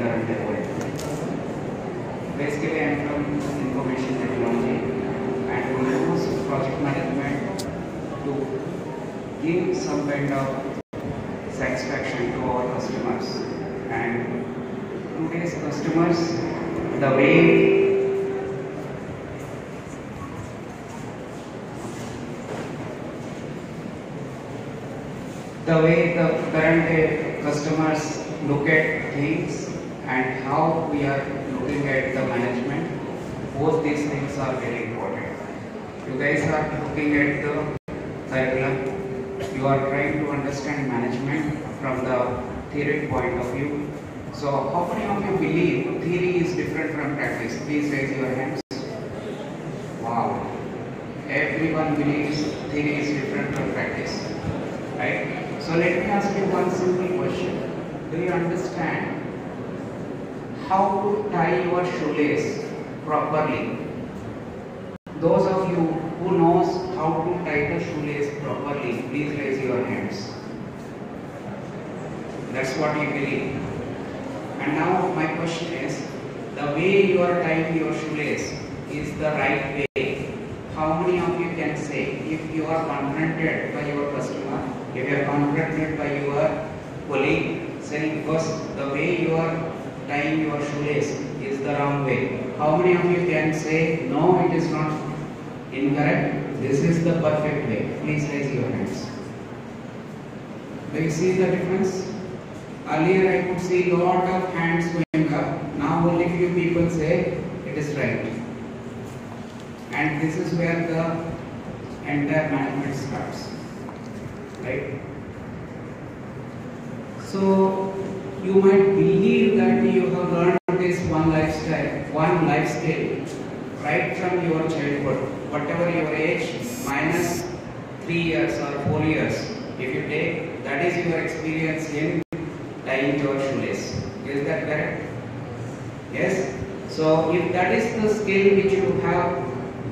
current world. Basically, I am from information technology and we use project management to give some kind of satisfaction to our customers. And today's customers, the way the current day customers look at things and how we are looking at the management, both these things are very important. You guys are looking at the curriculum, you are trying to understand management from the theory point of view. So how many of you believe theory is different from practice? Please raise your hands. Wow. Everyone believes theory is different from practice. Right? So let me ask you one simple question. Do you understand how to tie your shoelace properly? Those of you who knows how to tie the shoelace properly, please raise your hands. That's what you believe. And now my question is, the way you are tying your shoelace is the right way. How many of you can say, if you are confronted by your customer, if you are confronted by your colleague saying, first, the way you are tying your shoelace is the wrong way. How many of you can say, no, it is not incorrect, this is the perfect way? Please raise your hands. Do you see the difference? Earlier I could see a lot of hands going up. Now only few people say it is right. And this is where the entire management starts. Right? So you might believe that you have learned this one lifestyle, one life skill right from your childhood, whatever your age, minus 3 years or 4 years. If you take, that is your experience in tying your shoelace. Is that correct? Yes? So if that is the skill which you have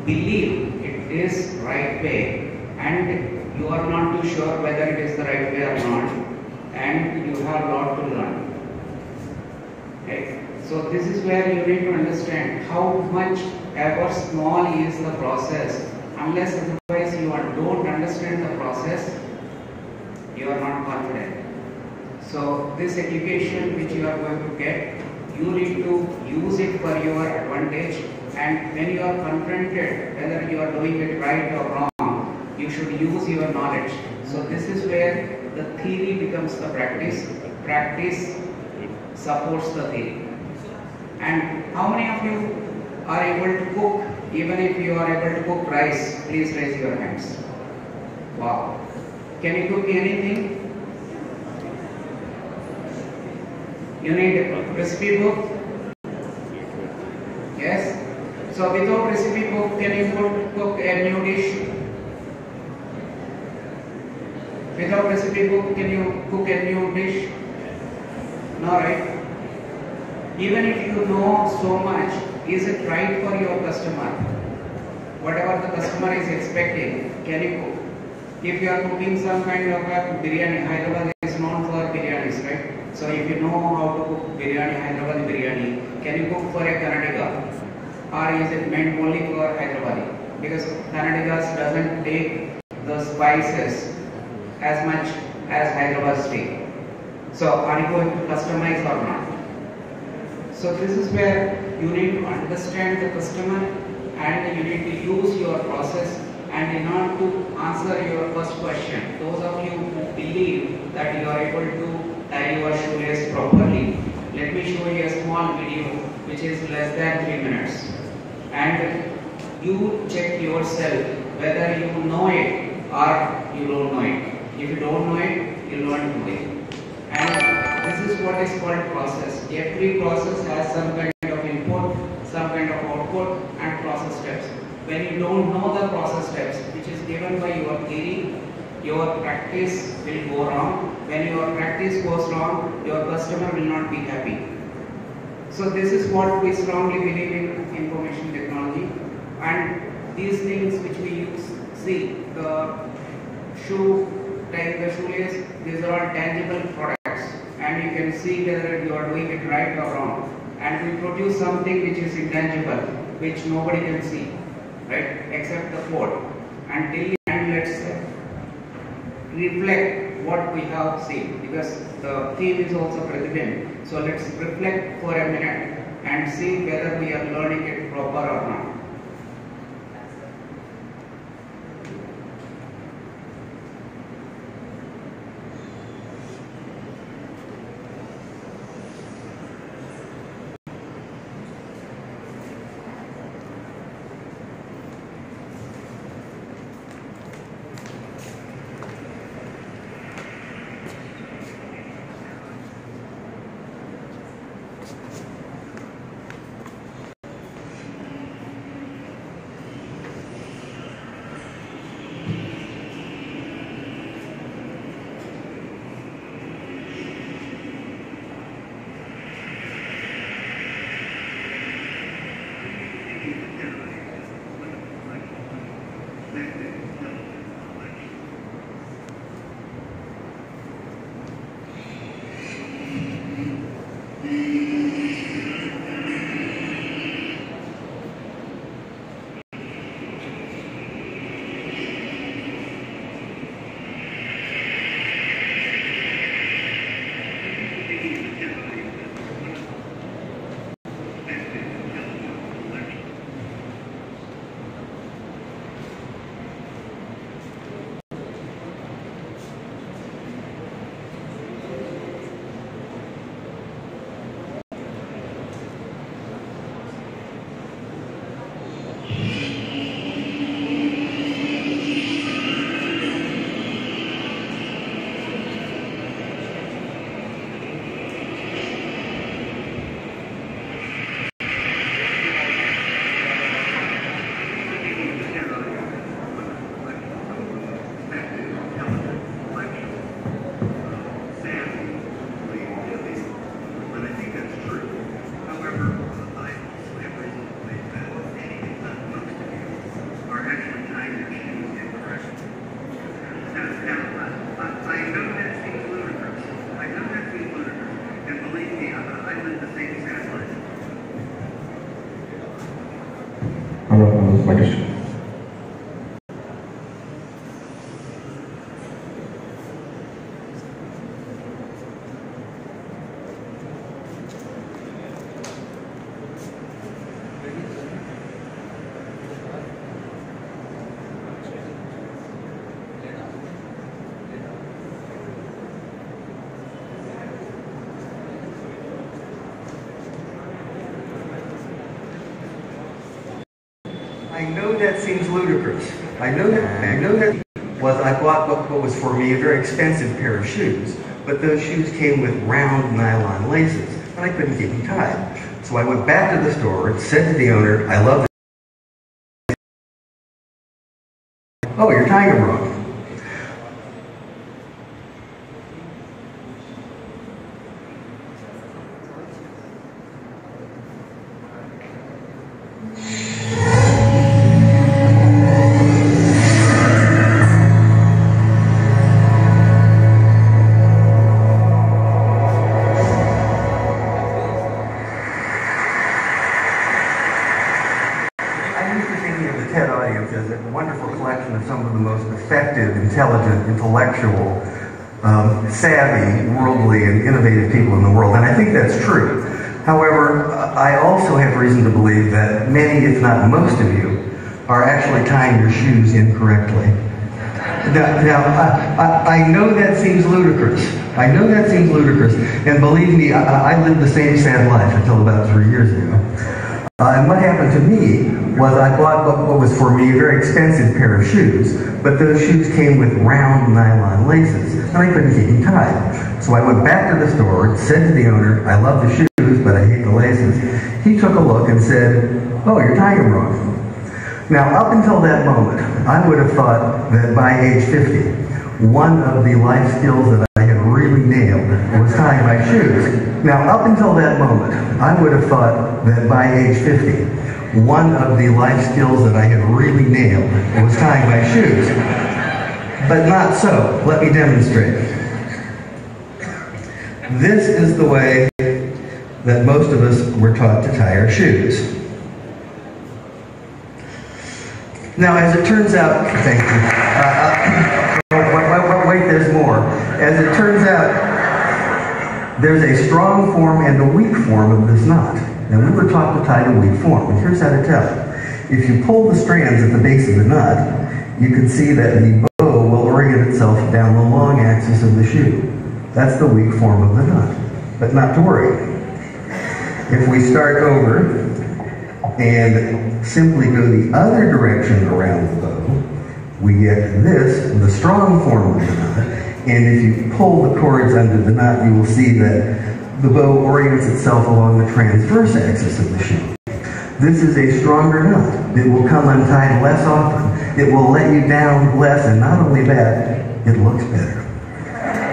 believed it is right way and you are not too sure whether it is the right way or not, and you have a lot to learn. Okay? So this is where you need to understand how much ever small is the process. Unless otherwise you don't understand the process, you are not confident. So this education which you are going to get, you need to use it for your advantage, and when you are confronted whether you are doing it right or wrong, you should use your knowledge. So this is where the theory becomes the practice. Practice supports the theory. And how many of you are able to cook? Even if you are able to cook rice, please raise your hands. Wow. Can you cook anything? You need a recipe book? Yes? So without recipe book, can you cook a new dish? Without recipe book, can you cook a new dish? No, right? Even if you know so much, is it right for your customer? Whatever the customer is expecting, can you cook? If you are cooking some kind of a biryani, Hyderabad is known for biryanis, right? So if you know how to cook biryani, Hyderabad biryani, can you cook for a Karnataka? Or is it meant only for Hyderabadi? Because Karnataka doesn't take the spices as much as Hyderabad take. So are you going to customize or not? So this is where you need to understand the customer and you need to use your process. And in order to answer your first question, those of you who believe that you are able to tie your shoelace properly, let me show you a small video which is less than 3 minutes. And you check yourself whether you know it or you don't know it. If you don't know it, you don't know it. And this is what is called process. Every process has some kind of input, some kind of output and process steps. When you don't know the process steps which is given by your theory, your practice will go wrong. When your practice goes wrong, your customer will not be happy. So this is what we strongly believe in information technology, and these things which we use, see the shoe, tying the shoelace, these are all tangible products, and and you can see whether you are doing it right or wrong. And we produce something which is intangible, which nobody can see, right, except the code. And let's reflect what we have seen, because the theme is also Pratibimbh. So let's reflect for a minute and see whether we are learning it proper or not. I know that seems ludicrous. I know that was I bought what was for me a very expensive pair of shoes, but those shoes came with round nylon laces, and I couldn't keep them tied. So I went back to the store and said to the owner, "I love this." "Oh, you're tying them wrong." As a wonderful collection of some of the most effective, intelligent, intellectual, savvy, worldly, and innovative people in the world, and I think that's true. However, I also have reason to believe that many, if not most of you, are actually tying your shoes incorrectly. Now, I know that seems ludicrous. I know that seems ludicrous, and believe me, I lived the same sad life until about 3 years ago. And what happened to me was I bought what was for me a very expensive pair of shoes, but those shoes came with round nylon laces, and I couldn't keep them tied. So I went back to the store and said to the owner, "I love the shoes, but I hate the laces." He took a look and said, "Oh, you're tying them wrong." Now, up until that moment, I would have thought that by age 50, one of the life skills that I had really nailed was tying my shoes. Now, up until that moment, I would have thought that by age 50, one of the life skills that I had really nailed was tying my shoes. But not so. Let me demonstrate. This is the way that most of us were taught to tie our shoes. Now, as it turns out, thank you. Wait, there's more. As it turns out, there's a strong form and a weak form of this knot. And we were taught to tie the weak form. And here's how to tell. If you pull the strands at the base of the knot, you can see that the bow will orient itself down the long axis of the shoe. That's the weak form of the knot. But not to worry. If we start over and simply go the other direction around the bow, we get this, the strong form of the knot. And if you pull the cords under the knot, you will see that the bow orients itself along the transverse axis of the shoe. This is a stronger knot. It will come untied less often. It will let you down less, and not only that, it looks better.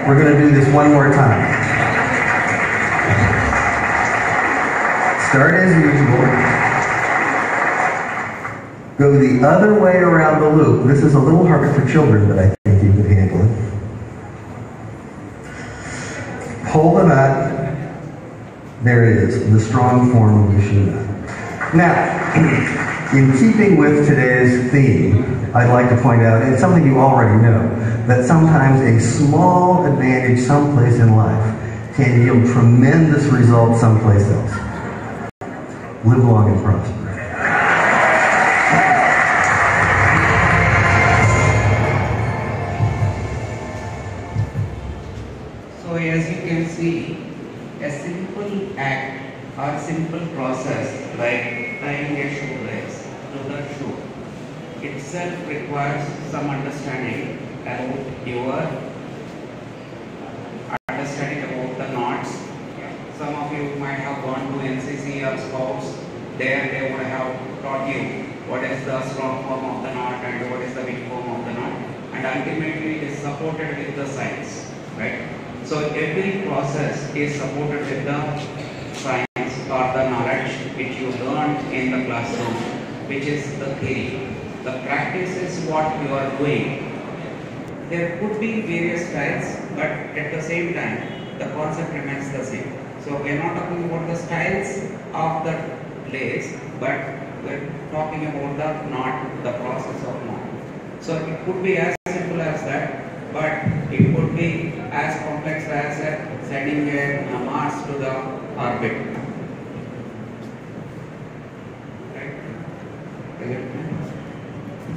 We're going to do this one more time. Start as usual. Go the other way around the loop. This is a little hard for children, but I think you can handle it. Pull the knot. There it is, the strong form of the shoe knot. Now, in keeping with today's theme, I'd like to point out, and something you already know, that sometimes a small advantage someplace in life can yield tremendous results someplace else. Live long and prosper. So as you can see, a simple act or simple process like tying a shoelace to the shoe itself requires some understanding about the knots. Some of you might have gone to NCC or Scouts. There they would have taught you what is the strong form of the knot and what is the weak form of the knot, and ultimately it is supported with the science, right? So every process is supported with the science or the knowledge which you learned in the classroom, which is the theory. The practice is what you are doing. There could be various styles, but at the same time, the concept remains the same. So we are not talking about the styles of the lace, but we are talking about the knot, the process of knot. So it could be as simple as that, but it could be as complex as sending a Mars to the orbit. Right?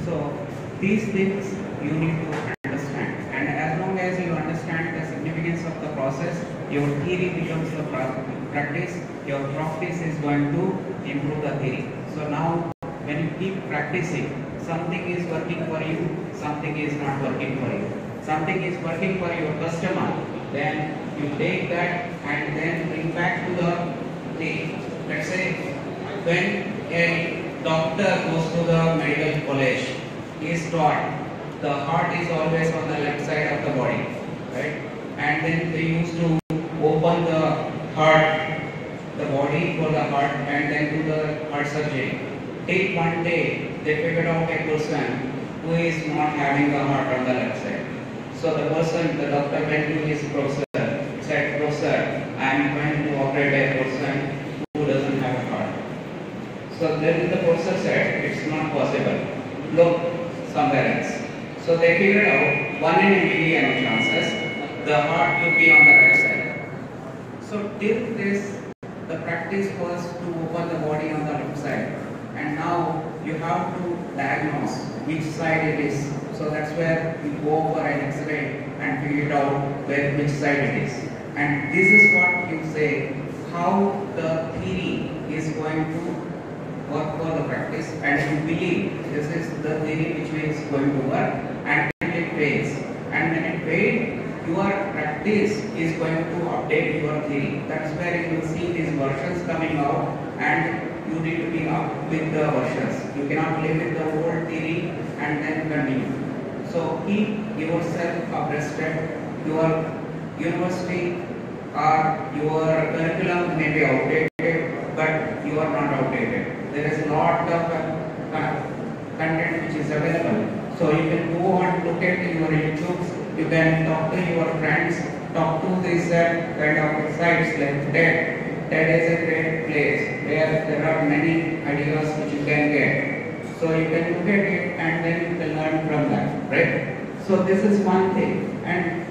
So these things you need to understand, and as long as you understand the significance of the process, your theory becomes the practice. Your practice is going to improve the theory. So now when you keep practicing, something is working for you, something is not working for you. Something is working for your customer, then you take that and then bring back to the let's say when a doctor goes to the medical college, he is taught the heart is always on the left side of the body, right? And then they used to open the heart, the body for the heart, and then do the heart surgery. Till one day they figured out a person who is not having the heart on the left side. So the doctor went to his professor, said, "Professor, I am going to operate a person who doesn't have a heart." So then the professor said, "It's not possible. Look somewhere else." So they figured out 1 in a million chances the heart will be on the right side. So till this, the practice was to open the body on the left side, and now you have to diagnose which side it is. So that's where you go for an X-ray and figure it out which side it is. And this is what you say, how the theory is going to work for the practice, and you believe this is the theory which is going to work, and it fails. And when it fails, your practice is going to update your theory. That's where you will see these versions coming out, and you need to be up with the versions. You cannot live with the old theory and then continue. So keep yourself abreasted. Your university or your curriculum may be outdated, but you are not outdated. There is a lot of content which is available. So you can go and look at your YouTubes. You can talk to your friends, talk to this kind of sites like TED. TED is a great place where there are many ideas which you can get. So you can look at it and then you can learn from that, right? So this is one thing. And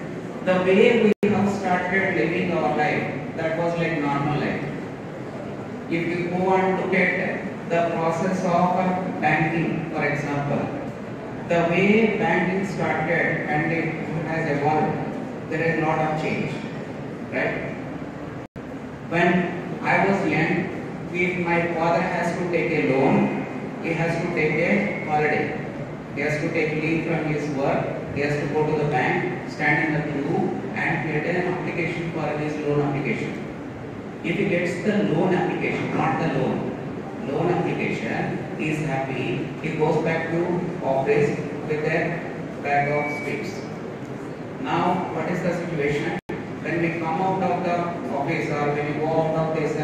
the way we have started living our life, that was like normal life. If you go and look at the process of banking, for example, the way banking started and it has evolved, there is a lot of change, right? When I was young, if my father has to take a loan, he has to take a holiday. He has to take leave from his work, he has to go to the bank, stand in the queue and get an application for his loan application. If he gets the loan application, not the loan application, he is happy, he goes back to office with a bag of sweets. Now, what is the situation? When we come out of the office or when you go out of this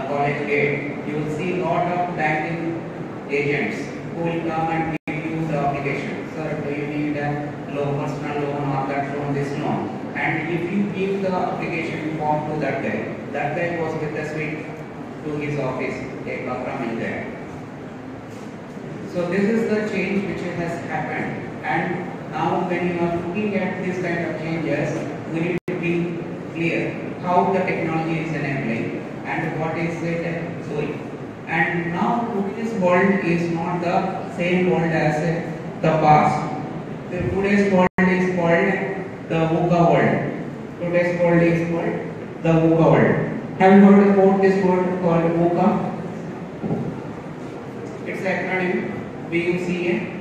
college gate, you will see a lot of banking agents who will come and give you the application. Sir, do you need a loan, personal loan or that loan, this loan? And if you give the application form to that guy goes with the sweet to his office, take up from in there. So this is the change which has happened, and now when you are looking at this kind of changes, we need to be clear how the technology is enabling and what is it doing. And now today's world is not the same world as the past. Today's world is called the VUCA world. Today's world is called the VUCA world. Have you heard about this word called VUCA? It's an acronym, VUCA.